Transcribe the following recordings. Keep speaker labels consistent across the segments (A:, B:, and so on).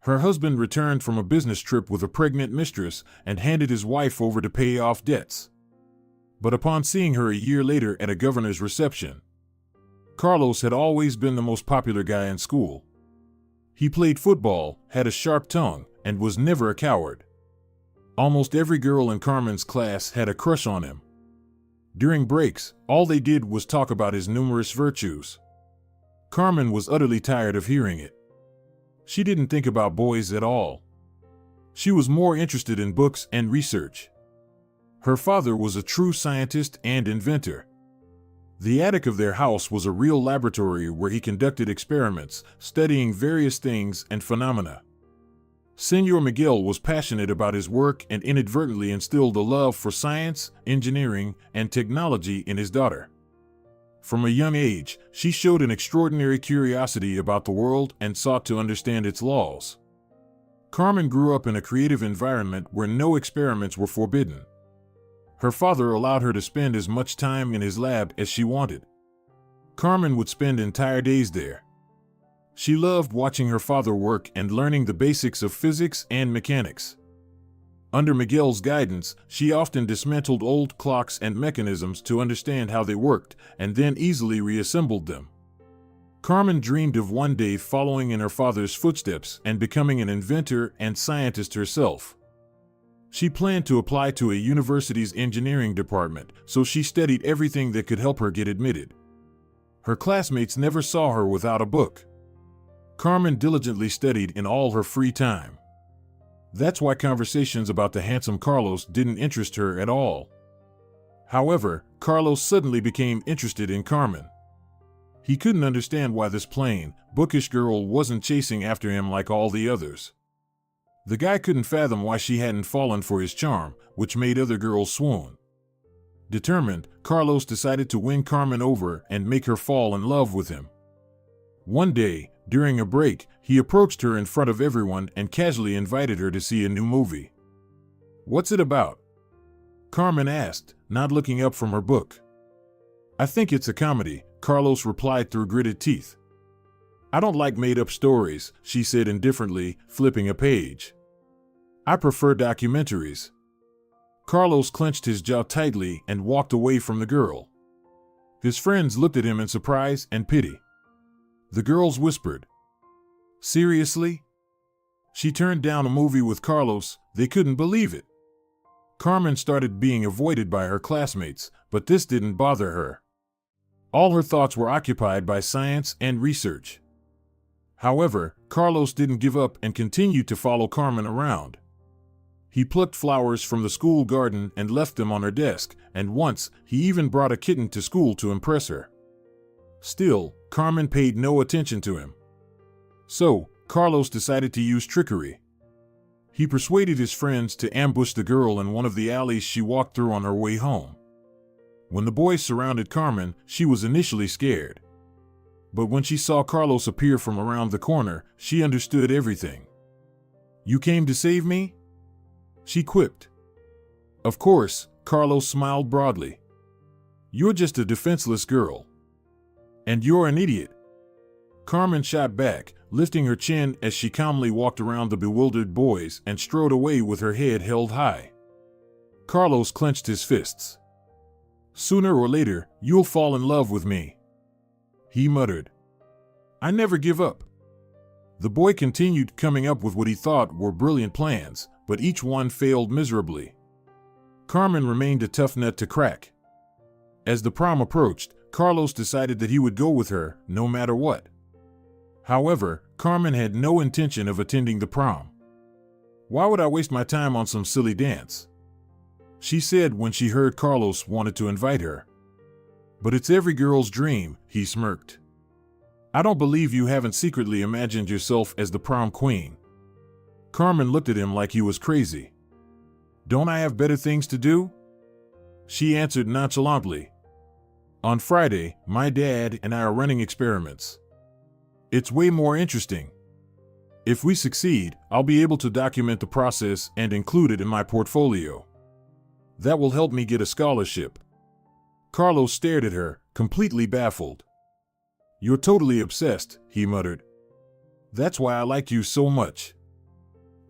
A: Her husband returned from a business trip with a pregnant mistress and handed his wife over to pay off debts. But upon seeing her a year later at a governor's reception, Carlos had always been the most popular guy in school. He played football, had a sharp tongue, and was never a coward. Almost every girl in Carmen's class had a crush on him. During breaks, all they did was talk about his numerous virtues. Carmen was utterly tired of hearing it. She didn't think about boys at all. She was more interested in books and research. Her father was a true scientist and inventor. The attic of their house was a real laboratory where he conducted experiments, studying various things and phenomena. Senor Miguel was passionate about his work and inadvertently instilled a love for science, engineering, and technology in his daughter. From a young age, she showed an extraordinary curiosity about the world and sought to understand its laws. Carmen grew up in a creative environment where no experiments were forbidden. Her father allowed her to spend as much time in his lab as she wanted. Carmen would spend entire days there. She loved watching her father work and learning the basics of physics and mechanics. Under Miguel's guidance, she often dismantled old clocks and mechanisms to understand how they worked, and then easily reassembled them. Carmen dreamed of one day following in her father's footsteps and becoming an inventor and scientist herself. She planned to apply to a university's engineering department, so she studied everything that could help her get admitted. Her classmates never saw her without a book. Carmen diligently studied in all her free time. That's why conversations about the handsome Carlos didn't interest her at all. However, Carlos suddenly became interested in Carmen. He couldn't understand why this plain, bookish girl wasn't chasing after him like all the others. The guy couldn't fathom why she hadn't fallen for his charm, which made other girls swoon. Determined, Carlos decided to win Carmen over and make her fall in love with him. One day, during a break, he approached her in front of everyone and casually invited her to see a new movie. "What's it about?" Carmen asked, not looking up from her book. "I think it's a comedy," Carlos replied through gritted teeth. "I don't like made-up stories," she said indifferently, flipping a page. "I prefer documentaries." Carlos clenched his jaw tightly and walked away from the girl. His friends looked at him in surprise and pity. The girls whispered, "Seriously?" She turned down a movie with Carlos. They couldn't believe it. Carmen started being avoided by her classmates, but this didn't bother her. All her thoughts were occupied by science and research. However, Carlos didn't give up and continued to follow Carmen around. He plucked flowers from the school garden and left them on her desk, and once, he even brought a kitten to school to impress her. Still, Carmen paid no attention to him. So, Carlos decided to use trickery. He persuaded his friends to ambush the girl in one of the alleys she walked through on her way home. When the boys surrounded Carmen, she was initially scared. But when she saw Carlos appear from around the corner, she understood everything. "You came to save me?" she quipped. Of course, Carlos smiled broadly. "You're just a defenseless girl. And you're an idiot." Carmen shot back, lifting her chin as she calmly walked around the bewildered boys and strode away with her head held high. Carlos clenched his fists. "Sooner or later, you'll fall in love with me," he muttered. "I never give up." The boy continued coming up with what he thought were brilliant plans, but each one failed miserably. Carmen remained a tough nut to crack. As the prom approached, Carlos decided that he would go with her, no matter what. However, Carmen had no intention of attending the prom. "Why would I waste my time on some silly dance?" she said when she heard Carlos wanted to invite her. "But it's every girl's dream," he smirked. "I don't believe you haven't secretly imagined yourself as the prom queen." Carmen looked at him like he was crazy. "Don't I have better things to do?" she answered nonchalantly. "On Friday, my dad and I are running experiments. It's way more interesting. If we succeed, I'll be able to document the process and include it in my portfolio. That will help me get a scholarship." Carlos stared at her, completely baffled. "You're totally obsessed," he muttered. "That's why I like you so much."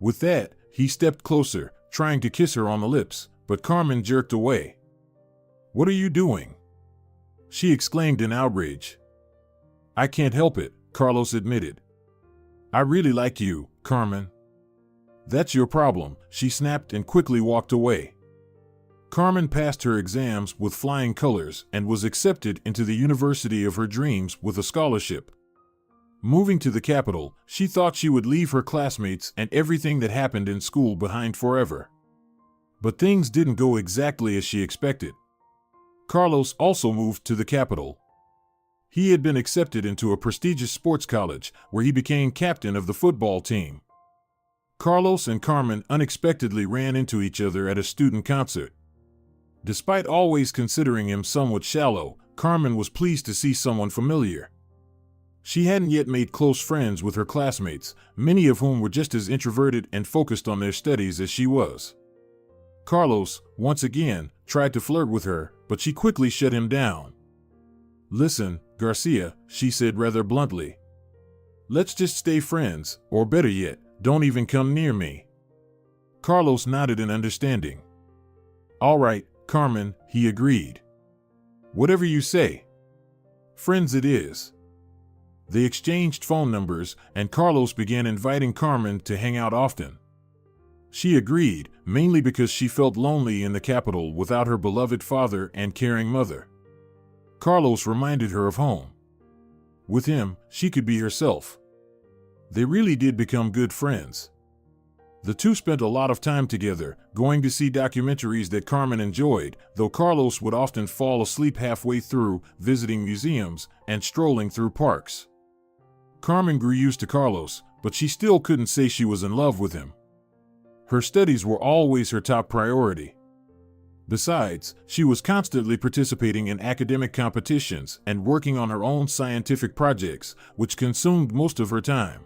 A: With that, he stepped closer, trying to kiss her on the lips, but Carmen jerked away. "What are you doing?" she exclaimed in outrage. "I can't help it," Carlos admitted. "I really like you, Carmen." "That's your problem," she snapped and quickly walked away. Carmen passed her exams with flying colors and was accepted into the university of her dreams with a scholarship. Moving to the capital, she thought she would leave her classmates and everything that happened in school behind forever. But things didn't go exactly as she expected. Carlos also moved to the capital. He had been accepted into a prestigious sports college where he became captain of the football team. Carlos and Carmen unexpectedly ran into each other at a student concert. Despite always considering him somewhat shallow, Carmen was pleased to see someone familiar. She hadn't yet made close friends with her classmates, many of whom were just as introverted and focused on their studies as she was. Carlos, once again, tried to flirt with her, but she quickly shut him down. "Listen, Garcia," she said rather bluntly. "Let's just stay friends, or better yet, don't even come near me." Carlos nodded in understanding. "All right, Carmen," he agreed. "Whatever you say. Friends it is." They exchanged phone numbers, and Carlos began inviting Carmen to hang out often. She agreed, mainly because she felt lonely in the capital without her beloved father and caring mother. Carlos reminded her of home. With him, she could be herself. They really did become good friends. The two spent a lot of time together, going to see documentaries that Carmen enjoyed, though Carlos would often fall asleep halfway through, visiting museums, and strolling through parks. Carmen grew used to Carlos, but she still couldn't say she was in love with him. Her studies were always her top priority. Besides, she was constantly participating in academic competitions and working on her own scientific projects, which consumed most of her time.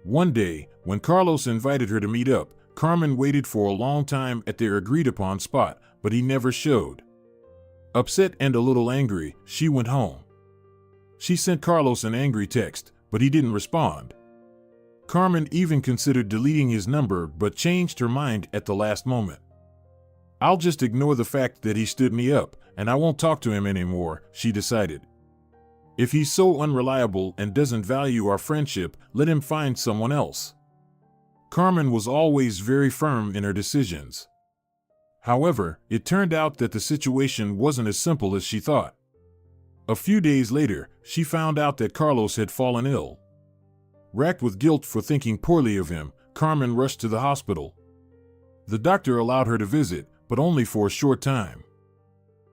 A: One day, when Carlos invited her to meet up, Carmen waited for a long time at their agreed-upon spot, but he never showed. Upset and a little angry, she went home. She sent Carlos an angry text, but he didn't respond. Carmen even considered deleting his number but changed her mind at the last moment. "I'll just ignore the fact that he stood me up, and I won't talk to him anymore," she decided. "If he's so unreliable and doesn't value our friendship, let him find someone else." Carmen was always very firm in her decisions. However, it turned out that the situation wasn't as simple as she thought. A few days later, she found out that Carlos had fallen ill. Racked with guilt for thinking poorly of him, Carmen rushed to the hospital. The doctor allowed her to visit, but only for a short time.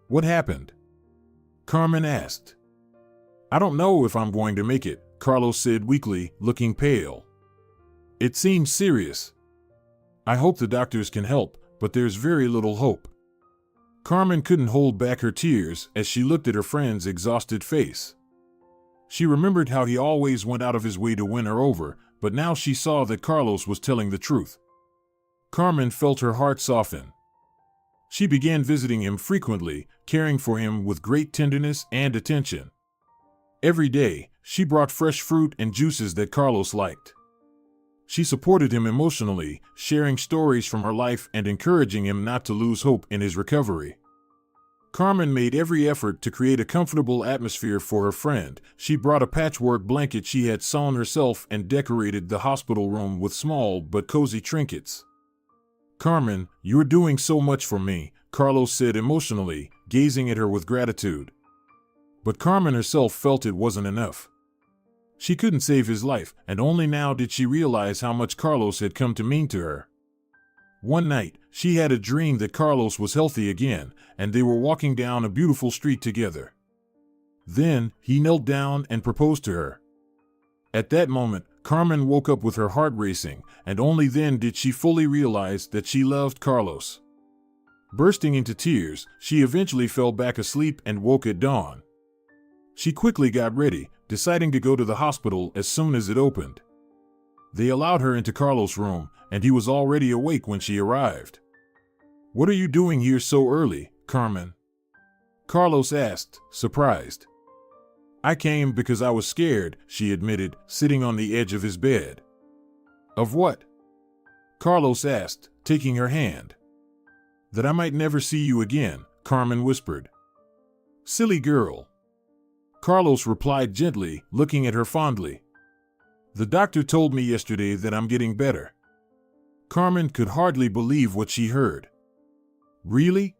A: "What happened?" Carmen asked. "I don't know if I'm going to make it," Carlos said weakly, looking pale. "It seems serious. I hope the doctors can help, but there's very little hope." Carmen couldn't hold back her tears as she looked at her friend's exhausted face. She remembered how he always went out of his way to win her over, but now she saw that Carlos was telling the truth. Carmen felt her heart soften. She began visiting him frequently, caring for him with great tenderness and attention. Every day, she brought fresh fruit and juices that Carlos liked. She supported him emotionally, sharing stories from her life and encouraging him not to lose hope in his recovery. Carmen made every effort to create a comfortable atmosphere for her friend. She brought a patchwork blanket she had sewn herself and decorated the hospital room with small but cozy trinkets. "Carmen, you're doing so much for me," Carlos said emotionally, gazing at her with gratitude. But Carmen herself felt it wasn't enough. She couldn't save his life, and only now did she realize how much Carlos had come to mean to her. One night, she had a dream that Carlos was healthy again, and they were walking down a beautiful street together. Then, he knelt down and proposed to her. At that moment, Carmen woke up with her heart racing, and only then did she fully realize that she loved Carlos. Bursting into tears, she eventually fell back asleep and woke at dawn. She quickly got ready, deciding to go to the hospital as soon as it opened. They allowed her into Carlos' room, and he was already awake when she arrived. "What are you doing here so early, Carmen?" Carlos asked, surprised. "I came because I was scared," she admitted, sitting on the edge of his bed. "Of what?" Carlos asked, taking her hand. That I might never see you again, Carmen whispered. Silly girl. Carlos replied gently, looking at her fondly. The doctor told me yesterday that I'm getting better. Carmen could hardly believe what she heard. Really?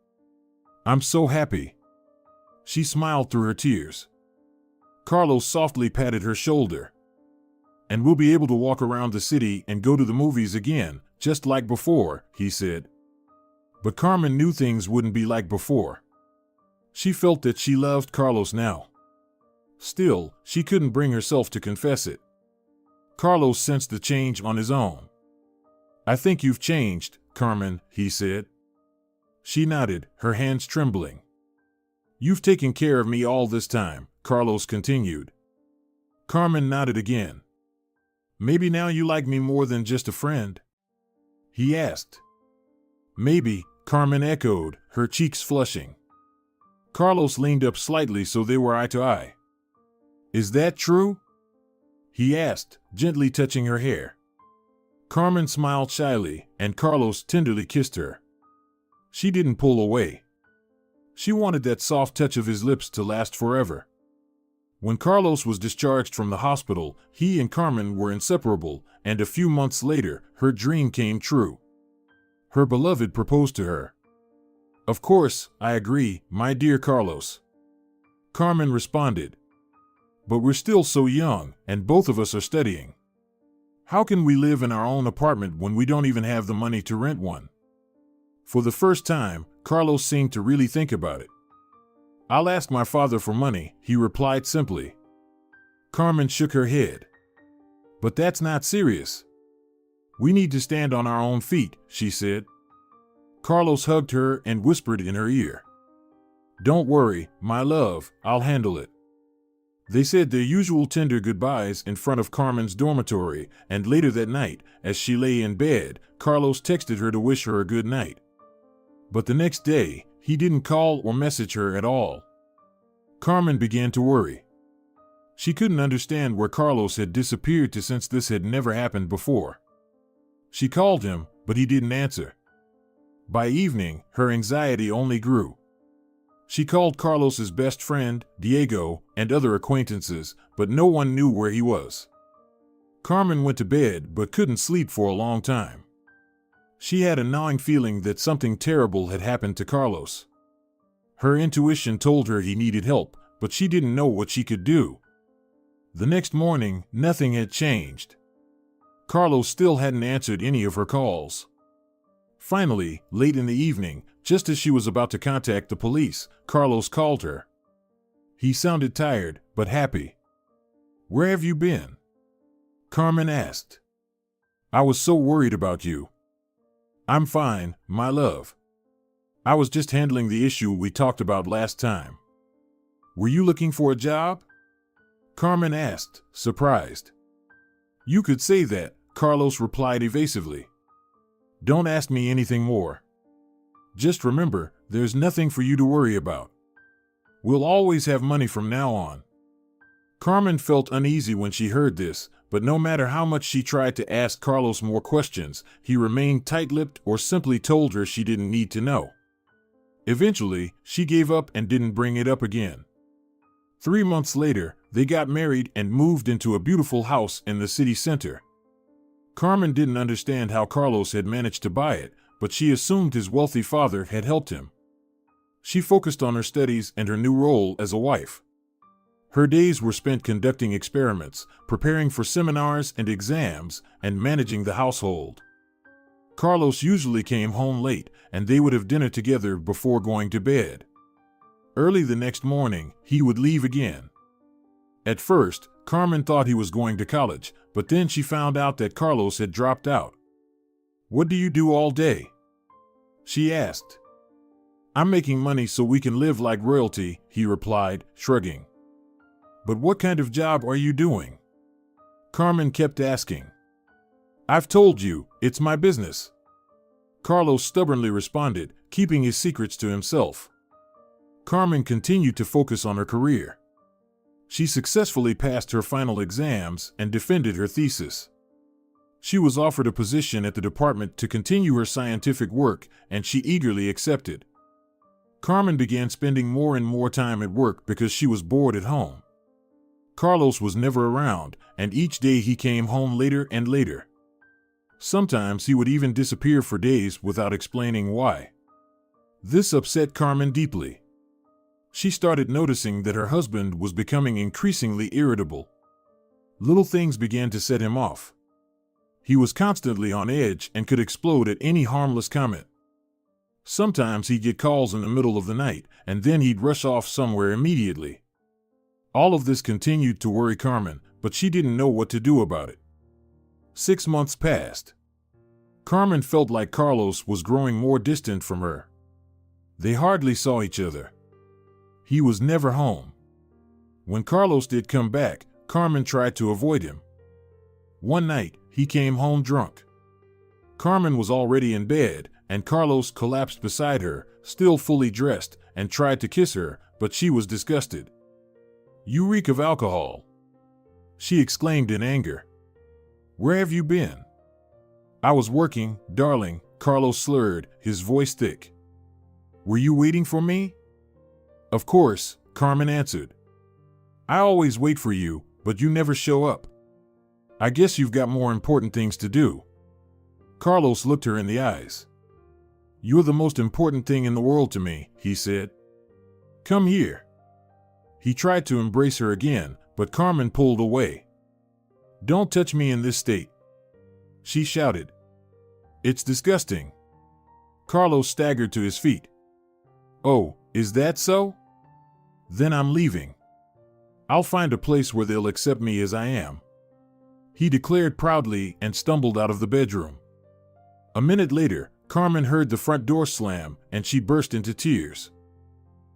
A: I'm so happy. She smiled through her tears. Carlos softly patted her shoulder. And we'll be able to walk around the city and go to the movies again, just like before, he said. But Carmen knew things wouldn't be like before. She felt that she loved Carlos now. Still, she couldn't bring herself to confess it. Carlos sensed the change on his own. I think you've changed, Carmen, he said. She nodded, her hands trembling. You've taken care of me all this time, Carlos continued. Carmen nodded again. Maybe now you like me more than just a friend? He asked. Maybe, Carmen echoed, her cheeks flushing. Carlos leaned up slightly so they were eye to eye. Is that true? He asked, gently touching her hair. Carmen smiled shyly, and Carlos tenderly kissed her. She didn't pull away. She wanted that soft touch of his lips to last forever. When Carlos was discharged from the hospital, he and Carmen were inseparable, and a few months later, her dream came true. Her beloved proposed to her. Of course, I agree, my dear Carlos. Carmen responded. But we're still so young, and both of us are studying. How can we live in our own apartment when we don't even have the money to rent one? For the first time, Carlos seemed to really think about it. I'll ask my father for money, he replied simply. Carmen shook her head. But that's not serious. We need to stand on our own feet, she said. Carlos hugged her and whispered in her ear. Don't worry, my love, I'll handle it. They said their usual tender goodbyes in front of Carmen's dormitory, and later that night, as she lay in bed, Carlos texted her to wish her a good night. But the next day, he didn't call or message her at all. Carmen began to worry. She couldn't understand where Carlos had disappeared to since this had never happened before. She called him, but he didn't answer. By evening, her anxiety only grew. She called Carlos's best friend, Diego, and other acquaintances, but no one knew where he was. Carmen went to bed but couldn't sleep for a long time. She had a gnawing feeling that something terrible had happened to Carlos. Her intuition told her he needed help, but she didn't know what she could do. The next morning, nothing had changed. Carlos still hadn't answered any of her calls. Finally, late in the evening, just as she was about to contact the police, Carlos called her. He sounded tired, but happy. Where have you been? Carmen asked. I was so worried about you. I'm fine, my love. I was just handling the issue we talked about last time. Were you looking for a job? Carmen asked, surprised. You could say that, Carlos replied evasively. Don't ask me anything more. Just remember, there's nothing for you to worry about. We'll always have money from now on. Carmen felt uneasy when she heard this, but no matter how much she tried to ask Carlos more questions, he remained tight-lipped or simply told her she didn't need to know. Eventually, she gave up and didn't bring it up again. 3 months later, they got married and moved into a beautiful house in the city center. Carmen didn't understand how Carlos had managed to buy it, but she assumed his wealthy father had helped him. She focused on her studies and her new role as a wife. Her days were spent conducting experiments, preparing for seminars and exams, and managing the household. Carlos usually came home late, and they would have dinner together before going to bed. Early the next morning, he would leave again. At first, Carmen thought he was going to college, but then she found out that Carlos had dropped out. What do you do all day? She asked. I'm making money so we can live like royalty, he replied, shrugging. But what kind of job are you doing? Carmen kept asking. I've told you, it's my business. Carlos stubbornly responded, keeping his secrets to himself. Carmen continued to focus on her career. She successfully passed her final exams and defended her thesis. She was offered a position at the department to continue her scientific work, and she eagerly accepted. Carmen began spending more and more time at work because she was bored at home. Carlos was never around, and each day he came home later and later. Sometimes he would even disappear for days without explaining why. This upset Carmen deeply. She started noticing that her husband was becoming increasingly irritable. Little things began to set him off. He was constantly on edge and could explode at any harmless comment. Sometimes he'd get calls in the middle of the night, and then he'd rush off somewhere immediately. All of this continued to worry Carmen, but she didn't know what to do about it. 6 months passed. Carmen felt like Carlos was growing more distant from her. They hardly saw each other. He was never home. When Carlos did come back, Carmen tried to avoid him. One night, he came home drunk. Carmen was already in bed, and Carlos collapsed beside her, still fully dressed, and tried to kiss her, but she was disgusted. "You reek of alcohol," she exclaimed in anger. "Where have you been?" "I was working, darling," Carlos slurred, his voice thick. "Were you waiting for me?" "Of course," Carmen answered. "I always wait for you, but you never show up. I guess you've got more important things to do." Carlos looked her in the eyes. "You're the most important thing in the world to me," he said. "Come here." He tried to embrace her again, but Carmen pulled away. "Don't touch me in this state," she shouted. "It's disgusting." Carlos staggered to his feet. "Oh, is that so? Then I'm leaving. I'll find a place where they'll accept me as I am," he declared proudly and stumbled out of the bedroom. A minute later, Carmen heard the front door slam and she burst into tears.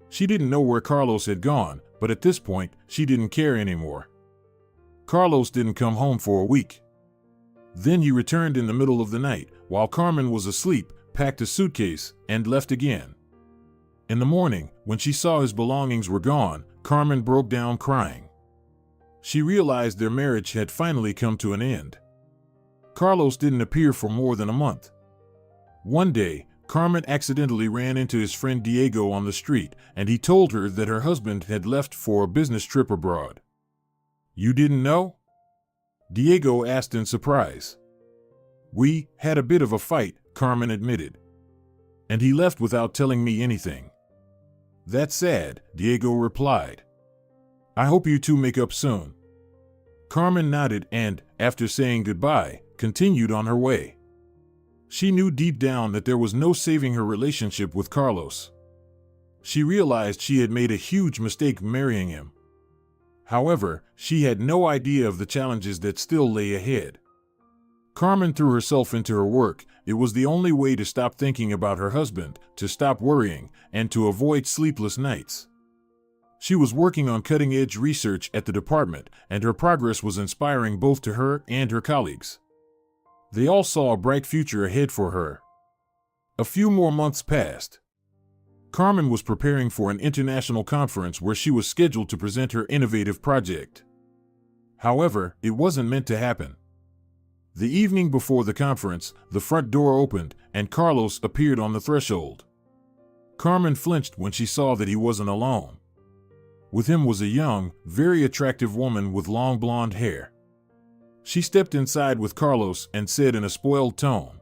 A: She didn't know where Carlos had gone, but at this point, she didn't care anymore. Carlos didn't come home for a week. Then he returned in the middle of the night, while Carmen was asleep, packed a suitcase, and left again. In the morning, when she saw his belongings were gone, Carmen broke down crying. She realized their marriage had finally come to an end. Carlos didn't appear for more than a month. One day, Carmen accidentally ran into his friend Diego on the street, and he told her that her husband had left for a business trip abroad. "You didn't know?" Diego asked in surprise. "We had a bit of a fight," Carmen admitted. "And he left without telling me anything." "That's sad," Diego replied. "I hope you two make up soon." Carmen nodded and, after saying goodbye, continued on her way. She knew deep down that there was no saving her relationship with Carlos. She realized she had made a huge mistake marrying him. However, she had no idea of the challenges that still lay ahead. Carmen threw herself into her work. It was the only way to stop thinking about her husband, to stop worrying, and to avoid sleepless nights. She was working on cutting-edge research at the department, and her progress was inspiring both to her and her colleagues. They all saw a bright future ahead for her. A few more months passed. Carmen was preparing for an international conference where she was scheduled to present her innovative project. However, it wasn't meant to happen. The evening before the conference, the front door opened, and Carlos appeared on the threshold. Carmen flinched when she saw that he wasn't alone. With him was a young, very attractive woman with long blonde hair. She stepped inside with Carlos and said in a spoiled tone,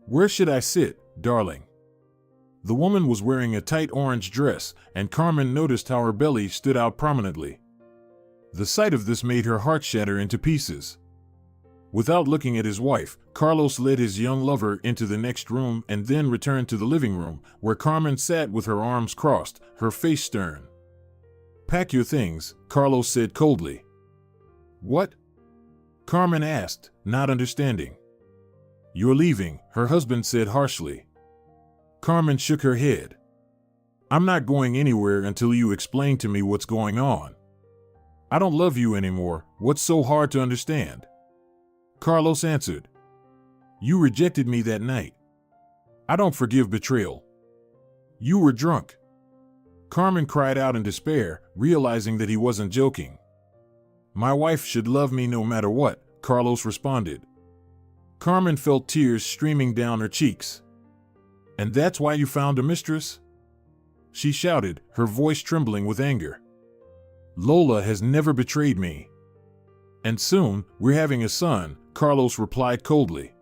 A: "Where should I sit, darling?" The woman was wearing a tight orange dress, and Carmen noticed how her belly stood out prominently. The sight of this made her heart shatter into pieces. Without looking at his wife, Carlos led his young lover into the next room and then returned to the living room, where Carmen sat with her arms crossed, her face stern. "Pack your things," Carlos said coldly. "What?" Carmen asked, not understanding. "You're leaving," her husband said harshly. Carmen shook her head. "I'm not going anywhere until you explain to me what's going on. I don't love you anymore. What's so hard to understand?" Carlos answered. "You rejected me that night. I don't forgive betrayal. You were drunk." Carmen cried out in despair, realizing that he wasn't joking. "My wife should love me no matter what," Carlos responded. Carmen felt tears streaming down her cheeks. "And that's why you found a mistress?" she shouted, her voice trembling with anger. "Lola has never betrayed me." "And soon, we're having a son," Carlos replied coldly.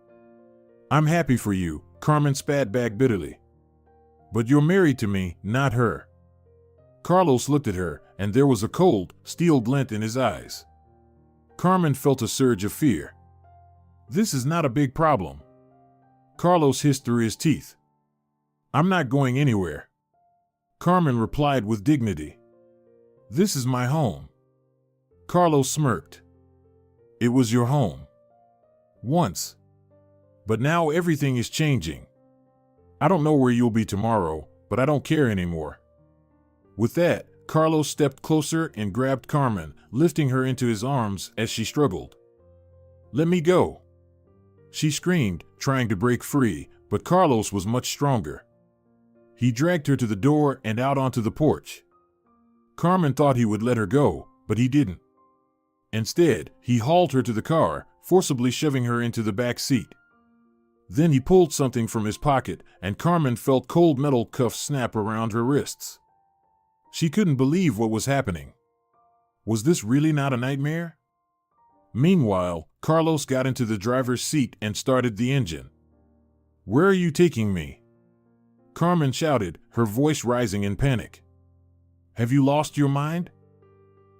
A: "I'm happy for you," Carmen spat back bitterly. "But you're married to me, not her." Carlos looked at her, and there was a cold, steel glint in his eyes. Carmen felt a surge of fear. "This is not a big problem." Carlos hissed through his teeth. "I'm not going anywhere." Carmen replied with dignity. "This is my home." Carlos smirked. "It was your home. Once. But now everything is changing. I don't know where you'll be tomorrow, but I don't care anymore." With that, Carlos stepped closer and grabbed Carmen, lifting her into his arms as she struggled. "Let me go," she screamed, trying to break free, but Carlos was much stronger. He dragged her to the door and out onto the porch. Carmen thought he would let her go, but he didn't. Instead, he hauled her to the car, forcibly shoving her into the back seat. Then he pulled something from his pocket, and Carmen felt cold metal cuffs snap around her wrists. She couldn't believe what was happening. Was this really not a nightmare? Meanwhile, Carlos got into the driver's seat and started the engine. "Where are you taking me?" Carmen shouted, her voice rising in panic. "Have you lost your mind?"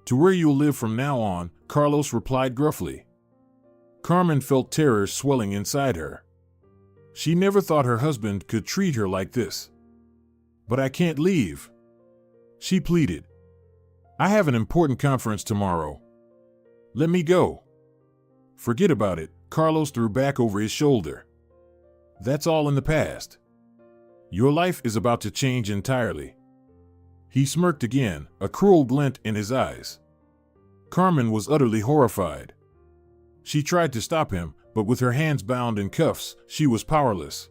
A: "To where you'll live from now on," Carlos replied gruffly. Carmen felt terror swelling inside her. She never thought her husband could treat her like this. "But I can't leave," she pleaded. "I have an important conference tomorrow. Let me go." "Forget about it," Carlos threw back over his shoulder. "That's all in the past. Your life is about to change entirely." He smirked again, a cruel glint in his eyes. Carmen was utterly horrified. She tried to stop him, but with her hands bound in cuffs, she was powerless.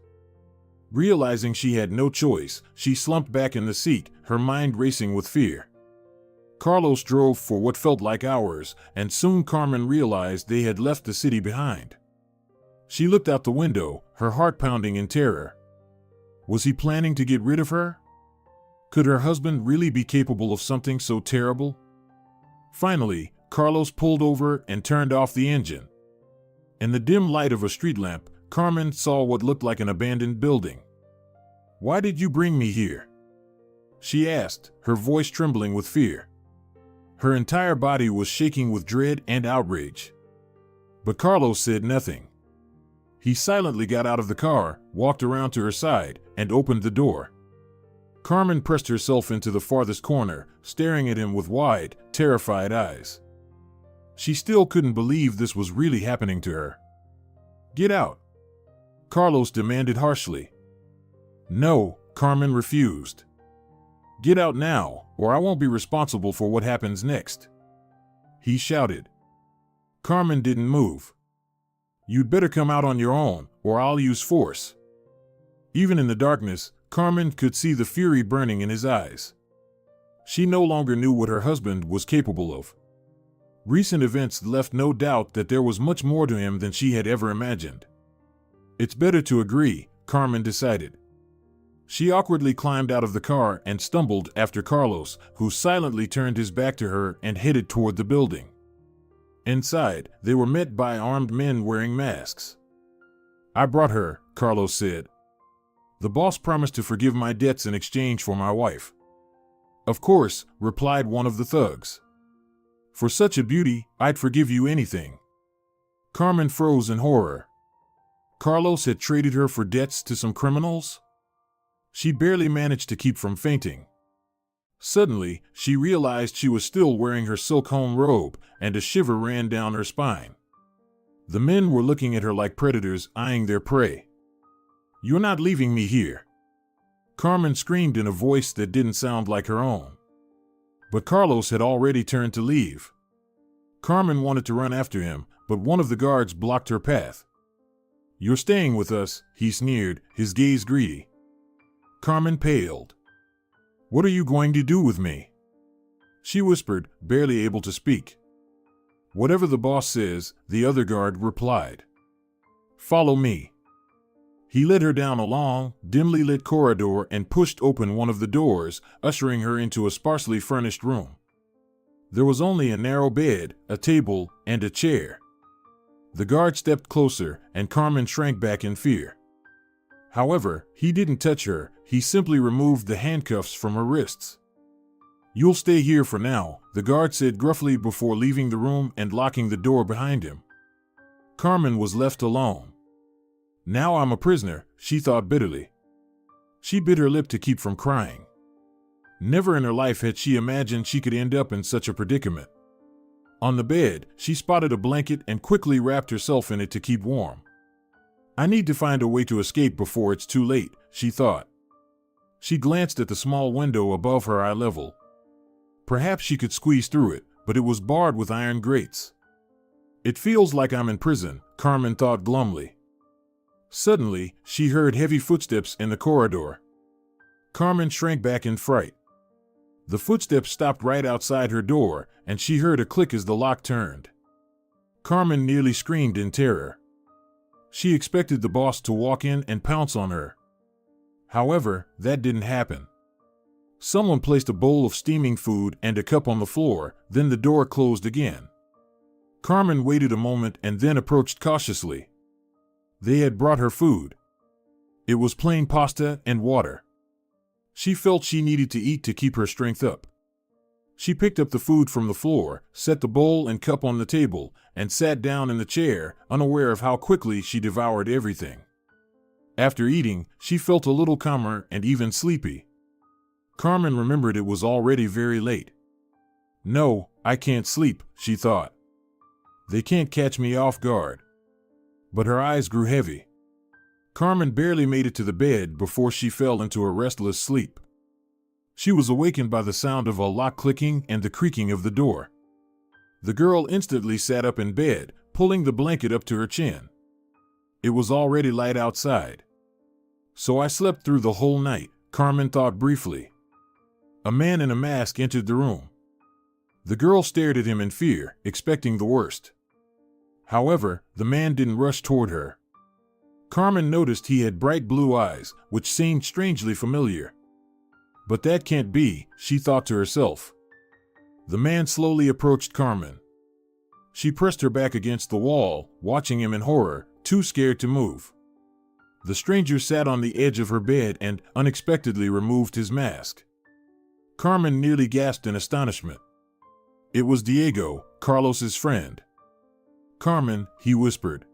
A: Realizing she had no choice, she slumped back in the seat, her mind racing with fear. Carlos drove for what felt like hours, and soon Carmen realized they had left the city behind. She looked out the window, her heart pounding in terror. Was he planning to get rid of her? Could her husband really be capable of something so terrible? Finally, Carlos pulled over and turned off the engine. In the dim light of a street lamp, Carmen saw what looked like an abandoned building. "Why did you bring me here?" she asked, her voice trembling with fear. Her entire body was shaking with dread and outrage. But Carlos said nothing. He silently got out of the car, walked around to her side, and opened the door. Carmen pressed herself into the farthest corner, staring at him with wide, terrified eyes. She still couldn't believe this was really happening to her. "Get out," Carlos demanded harshly. "No," Carmen refused. "Get out now, or I won't be responsible for what happens next," he shouted. Carmen didn't move. "You'd better come out on your own, or I'll use force." Even in the darkness, Carmen could see the fury burning in his eyes. She no longer knew what her husband was capable of. Recent events left no doubt that there was much more to him than she had ever imagined. "It's better to agree," Carmen decided. She awkwardly climbed out of the car and stumbled after Carlos, who silently turned his back to her and headed toward the building. Inside, they were met by armed men wearing masks. "I brought her," Carlos said. "The boss promised to forgive my debts in exchange for my wife." "Of course," replied one of the thugs. "For such a beauty, I'd forgive you anything." Carmen froze in horror. Carlos had traded her for debts to some criminals? She barely managed to keep from fainting. Suddenly, she realized she was still wearing her silk-home robe, and a shiver ran down her spine. The men were looking at her like predators eyeing their prey. "You're not leaving me here," Carmen screamed in a voice that didn't sound like her own. But Carlos had already turned to leave. Carmen wanted to run after him, but one of the guards blocked her path. "You're staying with us," he sneered, his gaze greedy. Carmen paled. "What are you going to do with me?" she whispered, barely able to speak. "Whatever the boss says," the other guard replied. Follow me. He led her down a long, dimly lit corridor and pushed open one of the doors, ushering her into a sparsely furnished room. There was only a narrow bed, a table, and a chair. The guard stepped closer, and Carmen shrank back in fear. However, he didn't touch her, he simply removed the handcuffs from her wrists. "You'll stay here for now," the guard said gruffly before leaving the room and locking the door behind him. Carmen was left alone. "Now I'm a prisoner," she thought bitterly. She bit her lip to keep from crying. Never in her life had she imagined she could end up in such a predicament. On the bed, she spotted a blanket and quickly wrapped herself in it to keep warm. "I need to find a way to escape before it's too late," she thought. She glanced at the small window above her eye level. Perhaps she could squeeze through it, but it was barred with iron grates. "It feels like I'm in prison," Carmen thought glumly. Suddenly, she heard heavy footsteps in the corridor. Carmen shrank back in fright. The footsteps stopped right outside her door, and she heard a click as the lock turned. Carmen nearly screamed in terror. She expected the boss to walk in and pounce on her. However, that didn't happen. Someone placed a bowl of steaming food and a cup on the floor, then the door closed again. Carmen waited a moment and then approached cautiously. They had brought her food. It was plain pasta and water. She felt she needed to eat to keep her strength up. She picked up the food from the floor, set the bowl and cup on the table, and sat down in the chair, unaware of how quickly she devoured everything. After eating, she felt a little calmer and even sleepy. Carmen remembered it was already very late. "No, I can't sleep," she thought. "They can't catch me off guard." But her eyes grew heavy. Carmen barely made it to the bed before she fell into a restless sleep. She was awakened by the sound of a lock clicking and the creaking of the door. The girl instantly sat up in bed, pulling the blanket up to her chin. It was already light outside. "So I slept through the whole night," Carmen thought briefly. A man in a mask entered the room. The girl stared at him in fear, expecting the worst. However, the man didn't rush toward her. Carmen noticed he had bright blue eyes, which seemed strangely familiar. "But that can't be," she thought to herself. The man slowly approached Carmen. She pressed her back against the wall, watching him in horror, too scared to move. The stranger sat on the edge of her bed and unexpectedly removed his mask. Carmen nearly gasped in astonishment. It was Diego, Carlos's friend. "Carmen," he whispered.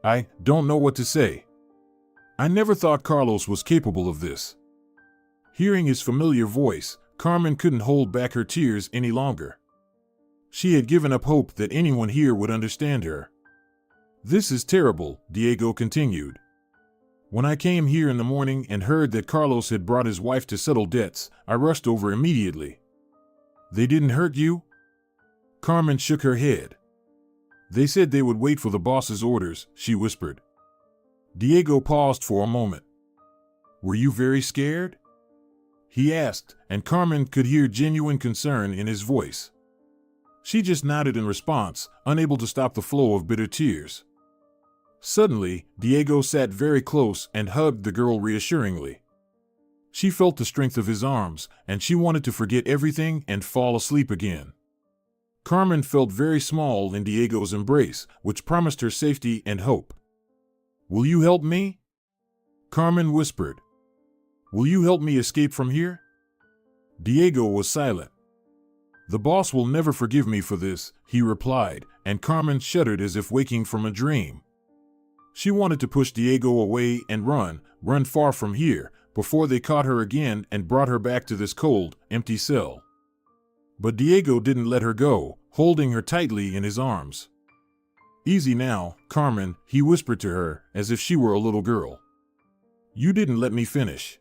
A: "I don't know what to say. I never thought Carlos was capable of this." Hearing his familiar voice, Carmen couldn't hold back her tears any longer. She had given up hope that anyone here would understand her. "This is terrible," Diego continued. "When I came here in the morning and heard that Carlos had brought his wife to settle debts, I rushed over immediately." "They didn't hurt you?" Carmen shook her head. "They said they would wait for the boss's orders," she whispered. Diego paused for a moment. "Were you very scared?" he asked, and Carmen could hear genuine concern in his voice. She just nodded in response, unable to stop the flow of bitter tears. Suddenly, Diego sat very close and hugged the girl reassuringly. She felt the strength of his arms, and she wanted to forget everything and fall asleep again. Carmen felt very small in Diego's embrace, which promised her safety and hope. "Will you help me?" Carmen whispered. "Will you help me escape from here?" Diego was silent. "The boss will never forgive me for this," he replied, and Carmen shuddered as if waking from a dream. She wanted to push Diego away and run far from here, before they caught her again and brought her back to this cold, empty cell. But Diego didn't let her go, holding her tightly in his arms. "Easy now, Carmen," he whispered to her, as if she were a little girl. "You didn't let me finish."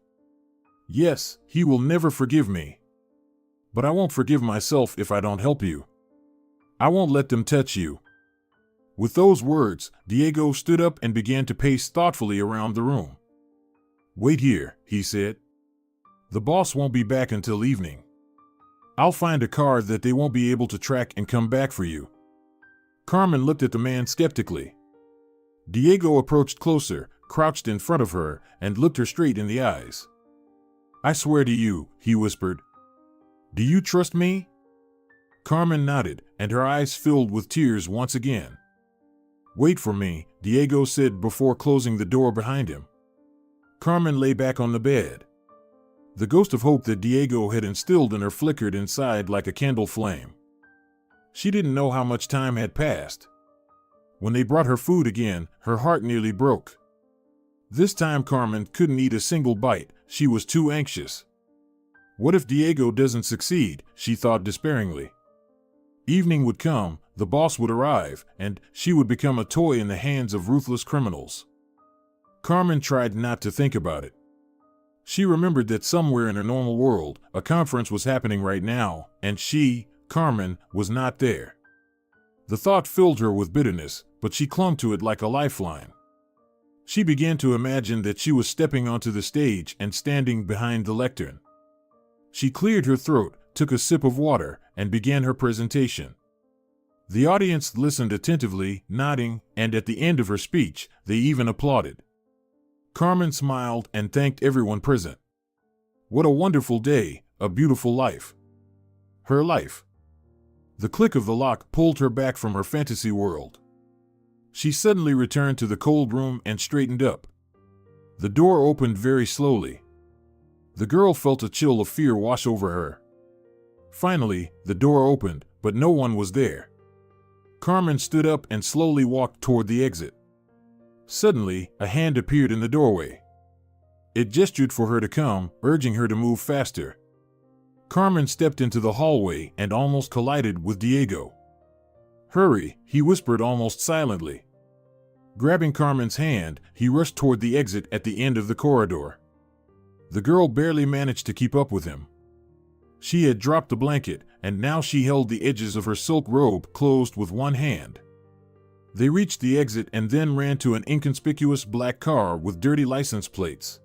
A: "Yes, he will never forgive me. But I won't forgive myself if I don't help you. I won't let them touch you." With those words, Diego stood up and began to pace thoughtfully around the room. "Wait here," he said. "The boss won't be back until evening. I'll find a car that they won't be able to track and come back for you." Carmen looked at the man skeptically. Diego approached closer, crouched in front of her, and looked her straight in the eyes. "I swear to you," he whispered. "Do you trust me?" Carmen nodded, and her eyes filled with tears once again. "Wait for me," Diego said before closing the door behind him. Carmen lay back on the bed. The ghost of hope that Diego had instilled in her flickered inside like a candle flame. She didn't know how much time had passed. When they brought her food again, her heart nearly broke. This time Carmen couldn't eat a single bite, she was too anxious. What if Diego doesn't succeed, she thought despairingly. Evening would come, the boss would arrive, and she would become a toy in the hands of ruthless criminals. Carmen tried not to think about it. She remembered that somewhere in her normal world, a conference was happening right now, and she, Carmen, was not there. The thought filled her with bitterness, but she clung to it like a lifeline. She began to imagine that she was stepping onto the stage and standing behind the lectern. She cleared her throat, took a sip of water, and began her presentation. The audience listened attentively, nodding, and at the end of her speech, they even applauded. Carmen smiled and thanked everyone present. What a wonderful day, a beautiful life. Her life. The click of the lock pulled her back from her fantasy world. She suddenly returned to the cold room and straightened up. The door opened very slowly. The girl felt a chill of fear wash over her. Finally, the door opened, but no one was there. Carmen stood up and slowly walked toward the exit. Suddenly, a hand appeared in the doorway. It gestured for her to come, urging her to move faster. Carmen stepped into the hallway and almost collided with Diego. "Hurry," he whispered almost silently. Grabbing Carmen's hand, he rushed toward the exit at the end of the corridor. The girl barely managed to keep up with him. She had dropped the blanket, and now she held the edges of her silk robe closed with one hand. They reached the exit and then ran to an inconspicuous black car with dirty license plates.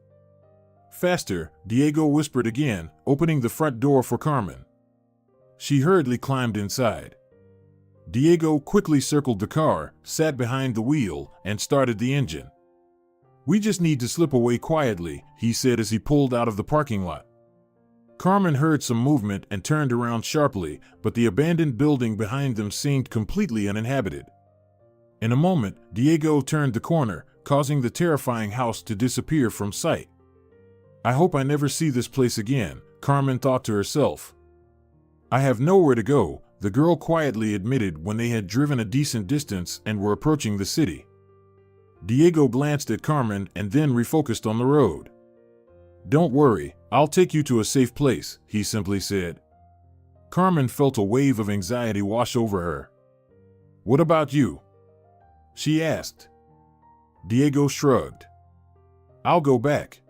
A: "Faster," Diego whispered again, opening the front door for Carmen. She hurriedly climbed inside. Diego quickly circled the car, sat behind the wheel, and started the engine. "We just need to slip away quietly," he said as he pulled out of the parking lot. Carmen heard some movement and turned around sharply, but the abandoned building behind them seemed completely uninhabited. In a moment, Diego turned the corner, causing the terrifying house to disappear from sight. "I hope I never see this place again," Carmen thought to herself. "I have nowhere to go," the girl quietly admitted when they had driven a decent distance and were approaching the city. Diego glanced at Carmen and then refocused on the road. "Don't worry, I'll take you to a safe place," he simply said. Carmen felt a wave of anxiety wash over her. "What about you?" she asked. Diego shrugged. "I'll go back."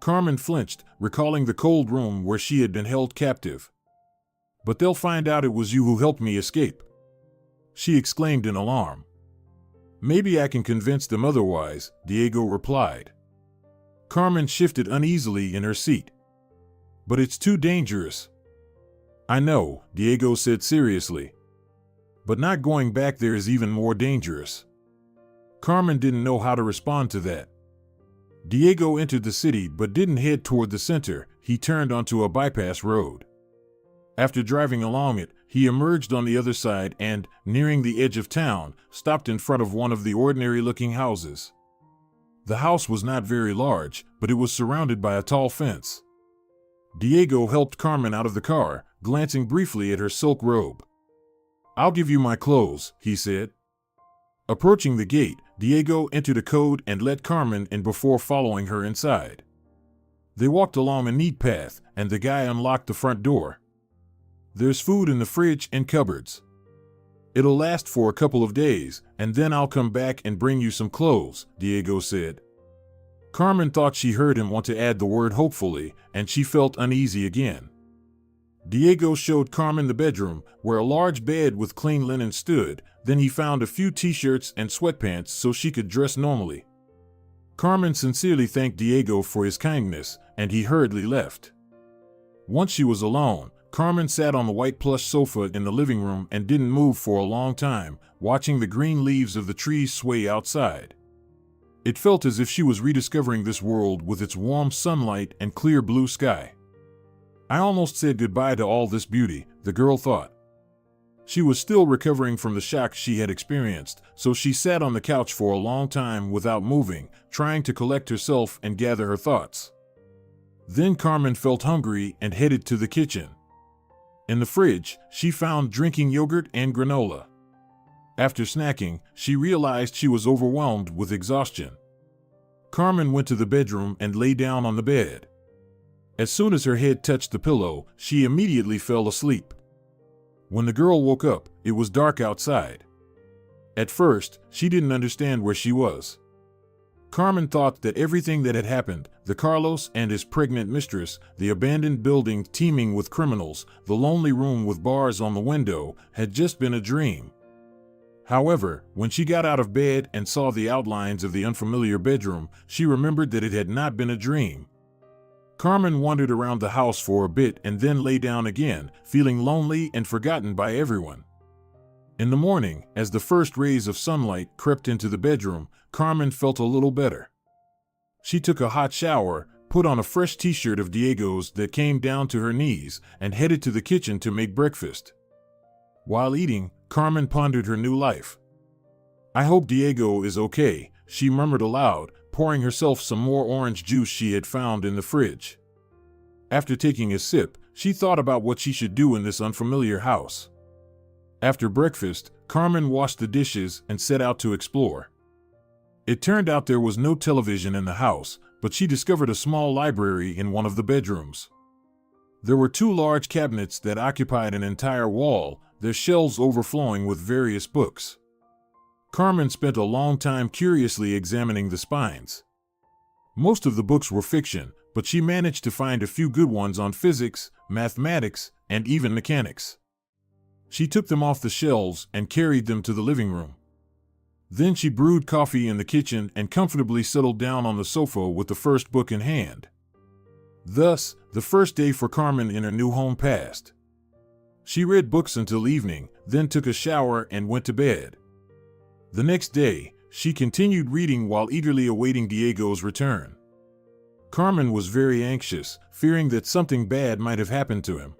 A: Carmen flinched, recalling the cold room where she had been held captive. "But they'll find out it was you who helped me escape," she exclaimed in alarm. "Maybe I can convince them otherwise," Diego replied. Carmen shifted uneasily in her seat. "But it's too dangerous." "I know," Diego said seriously. "But not going back there is even more dangerous." Carmen didn't know how to respond to that. Diego entered the city but didn't head toward the center, he turned onto a bypass road. After driving along it, he emerged on the other side and, nearing the edge of town, stopped in front of one of the ordinary-looking houses. The house was not very large, but it was surrounded by a tall fence. Diego helped Carmen out of the car, glancing briefly at her silk robe. "I'll give you my clothes," he said. Approaching the gate, Diego entered a code and let Carmen in before following her inside. They walked along a neat path, and the guy unlocked the front door. "There's food in the fridge and cupboards. It'll last for a couple of days, and then I'll come back and bring you some clothes," Diego said. Carmen thought she heard him want to add the word hopefully, and she felt uneasy again. Diego showed Carmen the bedroom, where a large bed with clean linen stood, then he found a few t-shirts and sweatpants so she could dress normally. Carmen sincerely thanked Diego for his kindness, and he hurriedly left. Once she was alone, Carmen sat on the white plush sofa in the living room and didn't move for a long time, watching the green leaves of the trees sway outside. It felt as if she was rediscovering this world with its warm sunlight and clear blue sky. I almost said goodbye to all this beauty, the girl thought. She was still recovering from the shock she had experienced, so she sat on the couch for a long time without moving, trying to collect herself and gather her thoughts. Then Carmen felt hungry and headed to the kitchen. In the fridge, she found drinking yogurt and granola. After snacking, she realized she was overwhelmed with exhaustion. Carmen went to the bedroom and lay down on the bed. As soon as her head touched the pillow, she immediately fell asleep. When the girl woke up, it was dark outside. At first, she didn't understand where she was. Carmen thought that everything that had happened, the Carlos and his pregnant mistress, the abandoned building teeming with criminals, the lonely room with bars on the window, had just been a dream. However, when she got out of bed and saw the outlines of the unfamiliar bedroom, she remembered that it had not been a dream. Carmen wandered around the house for a bit and then lay down again, feeling lonely and forgotten by everyone. In the morning, as the first rays of sunlight crept into the bedroom, Carmen felt a little better. She took a hot shower, put on a fresh t-shirt of Diego's that came down to her knees, and headed to the kitchen to make breakfast. While eating, Carmen pondered her new life. "I hope Diego is okay," she murmured aloud, pouring herself some more orange juice she had found in the fridge. After taking a sip, she thought about what she should do in this unfamiliar house. After breakfast, Carmen washed the dishes and set out to explore. It turned out there was no television in the house, but she discovered a small library in one of the bedrooms. There were 2 large cabinets that occupied an entire wall, their shelves overflowing with various books. Carmen spent a long time curiously examining the spines. Most of the books were fiction, but she managed to find a few good ones on physics, mathematics, and even mechanics. She took them off the shelves and carried them to the living room. Then she brewed coffee in the kitchen and comfortably settled down on the sofa with the first book in hand. Thus, the first day for Carmen in her new home passed. She read books until evening, then took a shower and went to bed. The next day, she continued reading while eagerly awaiting Diego's return. Carmen was very anxious, fearing that something bad might have happened to him.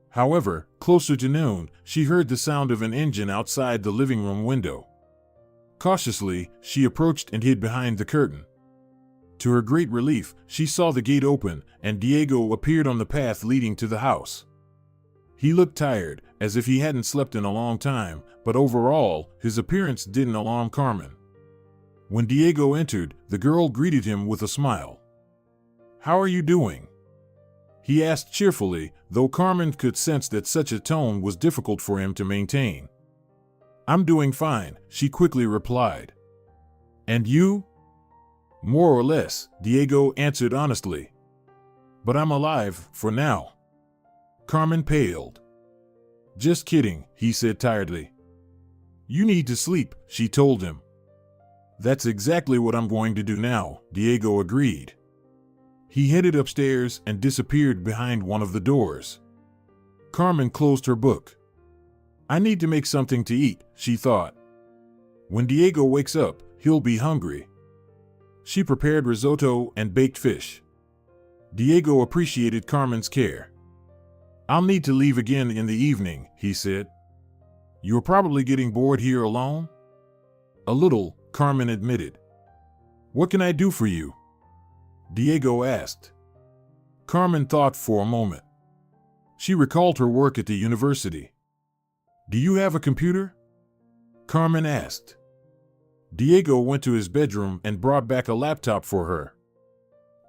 A: However, closer to noon, she heard the sound of an engine outside the living room window. Cautiously, she approached and hid behind the curtain. To her great relief, she saw the gate open, and Diego appeared on the path leading to the house. He looked tired, as if he hadn't slept in a long time, but overall, his appearance didn't alarm Carmen. When Diego entered, the girl greeted him with a smile. "How are you doing?" he asked cheerfully, though Carmen could sense that such a tone was difficult for him to maintain. "I'm doing fine," she quickly replied. "And you?" "More or less," Diego answered honestly. "But I'm alive, for now." Carmen paled. "Just kidding," he said tiredly. "You need to sleep," she told him. "That's exactly what I'm going to do now," Diego agreed. He headed upstairs and disappeared behind one of the doors. Carmen closed her book. "I need to make something to eat," she thought. "When Diego wakes up, he'll be hungry." She prepared risotto and baked fish. Diego appreciated Carmen's care. "I'll need to leave again in the evening," he said. "You're probably getting bored here alone?" "A little," Carmen admitted. "What can I do for you?" Diego asked. Carmen thought for a moment. She recalled her work at the university. "Do you have a computer?" Carmen asked. Diego went to his bedroom and brought back a laptop for her.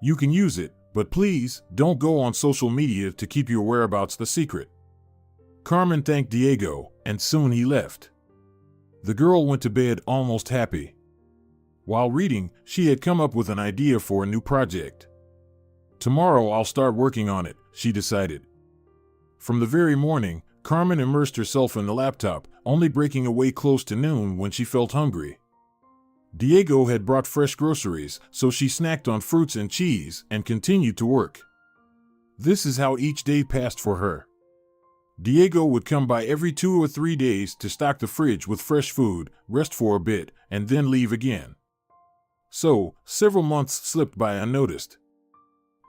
A: "You can use it, but please, don't go on social media to keep your whereabouts the secret." Carmen thanked Diego, and soon he left. The girl went to bed almost happy. While reading, she had come up with an idea for a new project. "Tomorrow I'll start working on it," she decided. From the very morning, Carmen immersed herself in the laptop, only breaking away close to noon when she felt hungry. Diego had brought fresh groceries, so she snacked on fruits and cheese and continued to work. This is how each day passed for her. Diego would come by every 2 or 3 days to stock the fridge with fresh food, rest for a bit, and then leave again. So, several months slipped by unnoticed.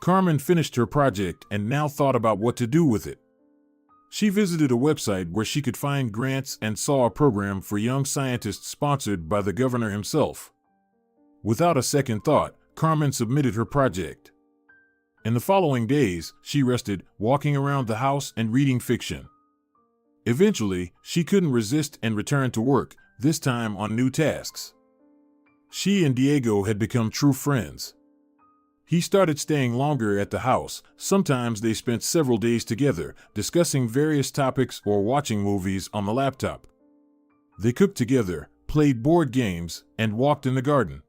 A: Carmen finished her project and now thought about what to do with it. She visited a website where she could find grants and saw a program for young scientists sponsored by the governor himself. Without a second thought, Carmen submitted her project. In the following days, she rested, walking around the house and reading fiction. Eventually, she couldn't resist and returned to work, this time on new tasks. She and Diego had become true friends. He started staying longer at the house. Sometimes they spent several days together, discussing various topics or watching movies on the laptop. They cooked together, played board games, and walked in the garden.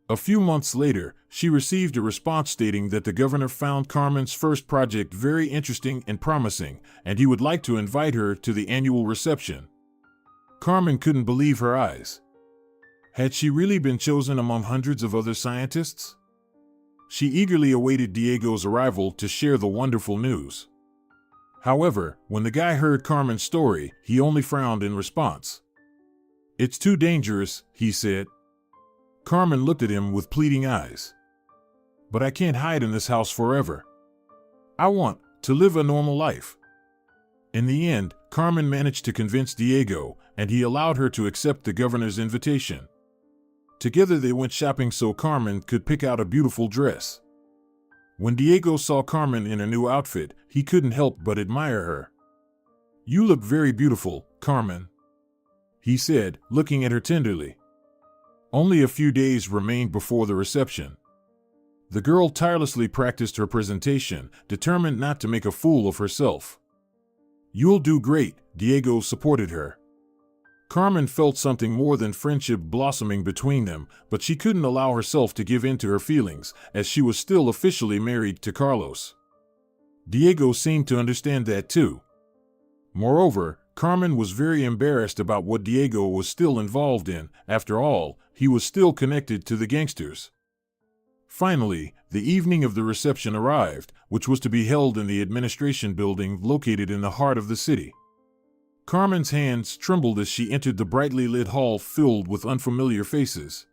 A: A few months later, she received a response stating that the governor found Carmen's first project very interesting and promising, and he would like to invite her to the annual reception. Carmen couldn't believe her eyes. Had she really been chosen among hundreds of other scientists? She eagerly awaited Diego's arrival to share the wonderful news. However, when the guy heard Carmen's story, he only frowned in response. "It's too dangerous," he said. Carmen looked at him with pleading eyes. "But I can't hide in this house forever. I want to live a normal life." In the end, Carmen managed to convince Diego, and he allowed her to accept the governor's invitation. Together they went shopping so Carmen could pick out a beautiful dress. When Diego saw Carmen in her new outfit, he couldn't help but admire her. "You look very beautiful, Carmen," he said, looking at her tenderly. Only a few days remained before the reception. The girl tirelessly practiced her presentation, determined not to make a fool of herself. "You'll do great," Diego supported her. Carmen felt something more than friendship blossoming between them, but she couldn't allow herself to give in to her feelings, as she was still officially married to Carlos. Diego seemed to understand that too. Moreover, Carmen was very embarrassed about what Diego was still involved in. After all, he was still connected to the gangsters. Finally, the evening of the reception arrived, which was to be held in the administration building located in the heart of the city. Carmen's hands trembled as she entered the brightly lit hall filled with unfamiliar faces.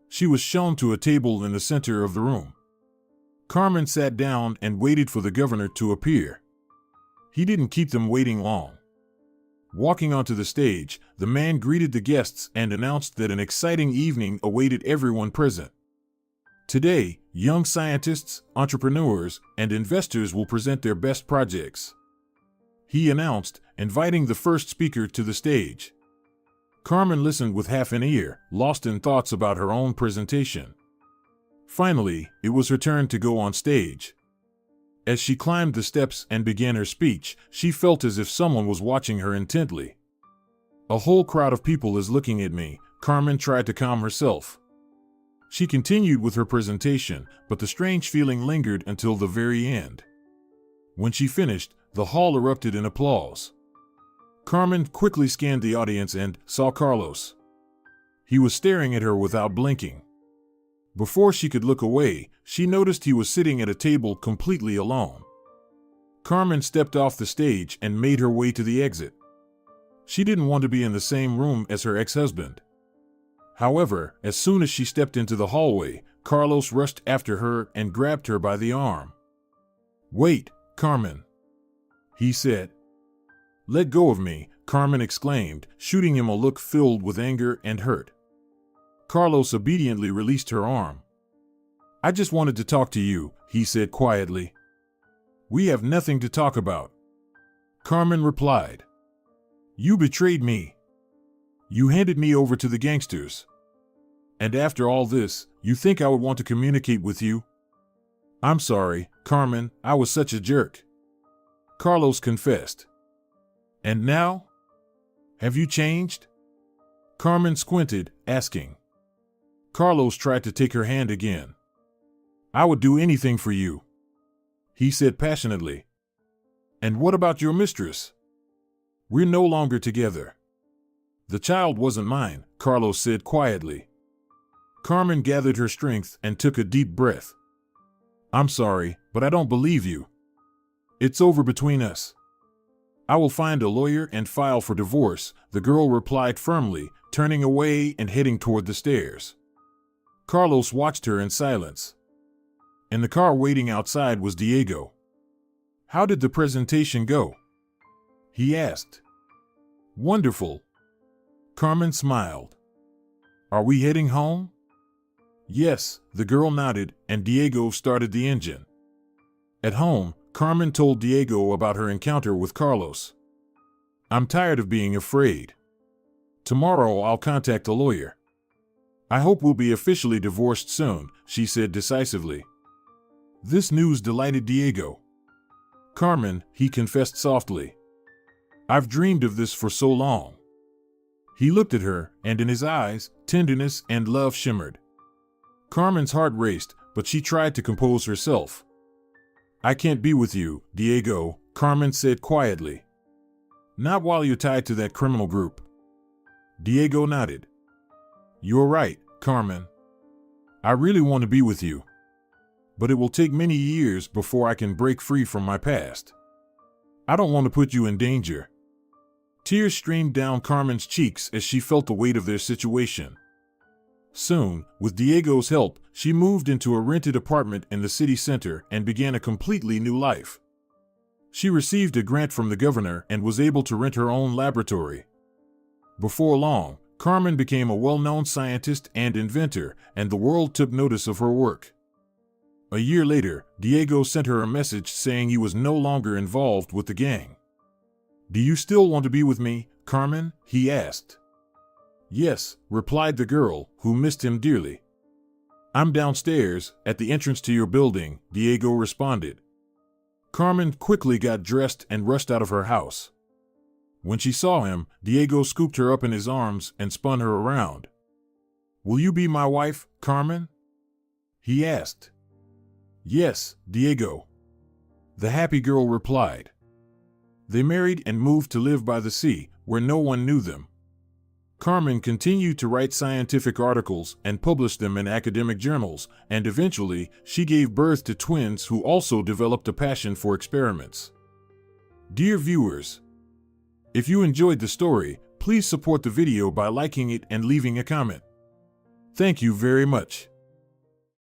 A: She was shown to a table in the center of the room. Carmen sat down and waited for the governor to appear. He didn't keep them waiting long. Walking onto the stage, the man greeted the guests and announced that an exciting evening awaited everyone present. Today, young scientists, entrepreneurs, and investors will present their best projects, he announced, inviting the first speaker to the stage. Carmen listened with half an ear, lost in thoughts about her own presentation. Finally, it was her turn to go on stage. As she climbed the steps and began her speech, she felt as if someone was watching her intently. "A whole crowd of people is looking at me," Carmen tried to calm herself. She continued with her presentation, but the strange feeling lingered until the very end. When she finished, the hall erupted in applause. Carmen quickly scanned the audience and saw Carlos. He was staring at her without blinking. Before she could look away, she noticed he was sitting at a table completely alone. Carmen stepped off the stage and made her way to the exit. She didn't want to be in the same room as her ex-husband. However, as soon as she stepped into the hallway, Carlos rushed after her and grabbed her by the arm. "Wait, Carmen," he said. "Let go of me," Carmen exclaimed, shooting him a look filled with anger and hurt. Carlos obediently released her arm. "I just wanted to talk to you," he said quietly. "We have nothing to talk about," Carmen replied. "You betrayed me. You handed me over to the gangsters. And after all this, you think I would want to communicate with you?" "I'm sorry, Carmen, I was such a jerk," Carlos confessed. "And now? Have you changed?" Carmen squinted, asking. Carlos tried to take her hand again. "I would do anything for you," he said passionately. "And what about your mistress?" "We're no longer together." "The child wasn't mine," Carlos said quietly. Carmen gathered her strength and took a deep breath. "I'm sorry, but I don't believe you. It's over between us." I will find a lawyer and file for divorce, the girl replied firmly, turning away and heading toward the stairs. Carlos watched her in silence. In the car waiting outside was Diego. "How did the presentation go?" he asked. "Wonderful." Carmen smiled. "Are we heading home?" "Yes," the girl nodded, and Diego started the engine. At home, Carmen told Diego about her encounter with Carlos. "I'm tired of being afraid. Tomorrow I'll contact a lawyer. I hope we'll be officially divorced soon," she said decisively. This news delighted Diego. "Carmen," he confessed softly, "I've dreamed of this for so long." He looked at her, and in his eyes, tenderness and love shimmered. Carmen's heart raced, but she tried to compose herself. "I can't be with you, Diego," Carmen said quietly. "Not while you're tied to that criminal group." Diego nodded. "You're right, Carmen. I really want to be with you. But it will take many years before I can break free from my past. I don't want to put you in danger." Tears streamed down Carmen's cheeks as she felt the weight of their situation. Soon, with Diego's help, she moved into a rented apartment in the city center and began a completely new life. She received a grant from the governor and was able to rent her own laboratory. Before long, Carmen became a well-known scientist and inventor, and the world took notice of her work. A year later, Diego sent her a message saying he was no longer involved with the gang. "Do you still want to be with me, Carmen?" he asked. "Yes," replied the girl, who missed him dearly. "I'm downstairs, at the entrance to your building," Diego responded. Carmen quickly got dressed and rushed out of her house. When she saw him, Diego scooped her up in his arms and spun her around. "Will you be my wife, Carmen?" he asked. "Yes, Diego," the happy girl replied. They married and moved to live by the sea, where no one knew them. Carmen continued to write scientific articles and publish them in academic journals, and eventually, she gave birth to twins who also developed a passion for experiments. Dear viewers, if you enjoyed the story, please support the video by liking it and leaving a comment. Thank you very much.